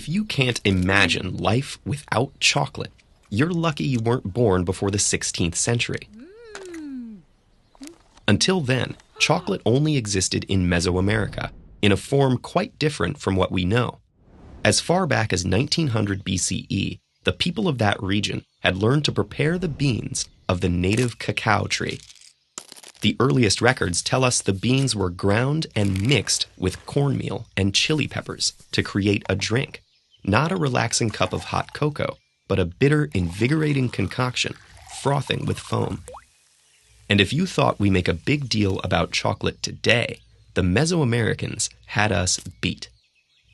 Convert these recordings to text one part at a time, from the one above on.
If you can't imagine life without chocolate, you're lucky you weren't born before the 16th century. Until then, chocolate only existed in Mesoamerica, in a form quite different from what we know. As far back as 1900 BCE, the people of that region had learned to prepare the beans of the native cacao tree. The earliest records tell us the beans were ground and mixed with cornmeal and chili peppers to create a drink, not a relaxing cup of hot cocoa, but a bitter, invigorating concoction, frothing with foam. And if you thought we make a big deal about chocolate today, the Mesoamericans had us beat.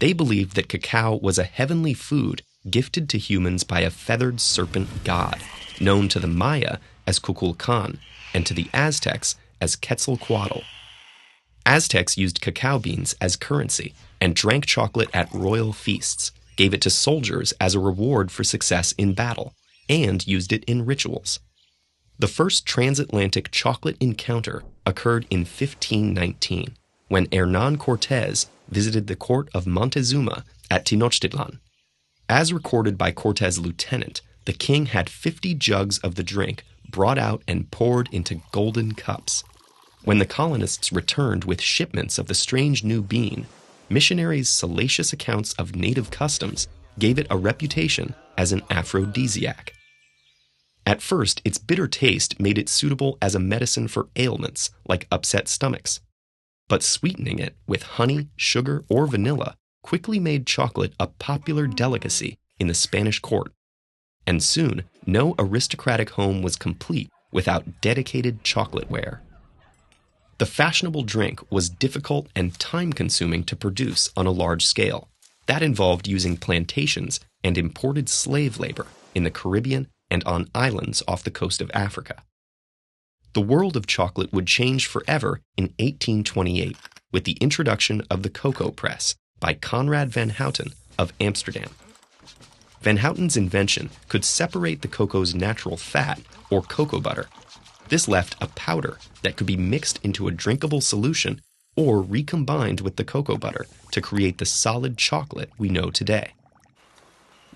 They believed that cacao was a heavenly food gifted to humans by a feathered serpent god, known to the Maya as Kukulkan, and to the Aztecs as Quetzalcoatl. Aztecs used cacao beans as currency and drank chocolate at royal feasts, gave it to soldiers as a reward for success in battle, and used it in rituals. The first transatlantic chocolate encounter occurred in 1519, when Hernán Cortés visited the court of Montezuma at Tenochtitlan. As recorded by Cortés' lieutenant, the king had 50 jugs of the drink brought out and poured into golden cups. When the colonists returned with shipments of the strange new bean, missionaries' salacious accounts of native customs gave it a reputation as an aphrodisiac. At first, its bitter taste made it suitable as a medicine for ailments like upset stomachs. But sweetening it with honey, sugar, or vanilla quickly made chocolate a popular delicacy in the Spanish court. And soon, no aristocratic home was complete without dedicated chocolateware. The fashionable drink was difficult and time-consuming to produce on a large scale. That involved using plantations and imported slave labor in the Caribbean and on islands off the coast of Africa. The world of chocolate would change forever in 1828 with the introduction of the cocoa press by Conrad van Houten of Amsterdam. Van Houten's invention could separate the cocoa's natural fat, or cocoa butter. This left a powder that could be mixed into a drinkable solution or recombined with the cocoa butter to create the solid chocolate we know today.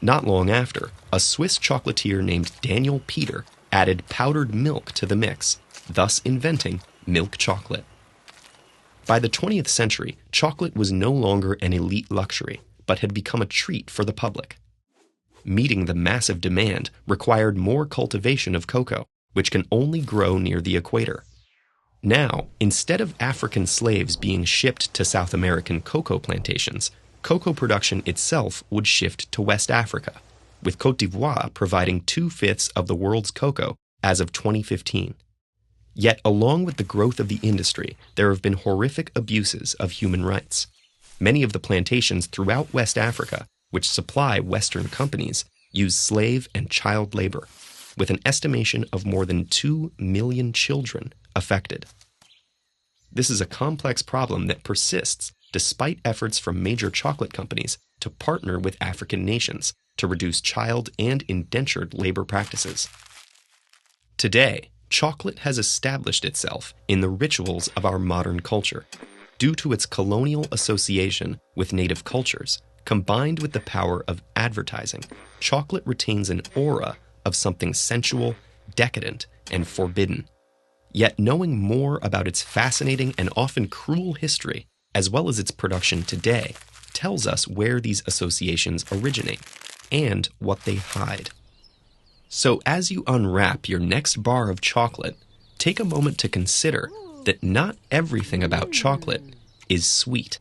Not long after, a Swiss chocolatier named Daniel Peter added powdered milk to the mix, thus inventing milk chocolate. By the 20th century, chocolate was no longer an elite luxury, but had become a treat for the public. Meeting the massive demand required more cultivation of cocoa, which can only grow near the equator. Now, instead of African slaves being shipped to South American cocoa plantations, cocoa production itself would shift to West Africa, with Côte d'Ivoire providing 2/5 of the world's cocoa as of 2015. Yet, along with the growth of the industry, there have been horrific abuses of human rights. Many of the plantations throughout West Africa, which supply Western companies, use slave and child labor, with an estimation of more than 2 million children affected. This is a complex problem that persists despite efforts from major chocolate companies to partner with African nations to reduce child and indentured labor practices. Today, chocolate has established itself in the rituals of our modern culture. Due to its colonial association with native cultures, combined with the power of advertising, chocolate retains an aura of something sensual, decadent, and forbidden. Yet knowing more about its fascinating and often cruel history, as well as its production today, tells us where these associations originate and what they hide. So as you unwrap your next bar of chocolate, take a moment to consider that not everything about chocolate is sweet.